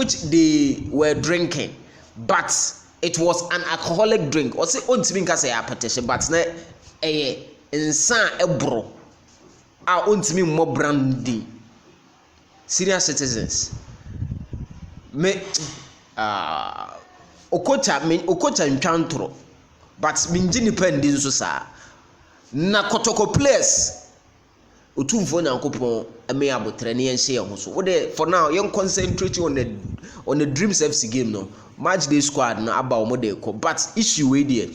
which they were drinking, but it was an alcoholic drink. Or say ontimi nka say apetehye, but na nsa ebro a ontimi mo brandy. Senior citizens. Me Okocha ntwantro, but minji nipa ndi nso saa. Na Kotoko players otumfo nyankopon ame abotre ne yenhye ye ho so. Wo de for now you concentrate on the Dreams FC game no. Match day squad no aba omo de ko, but issue we there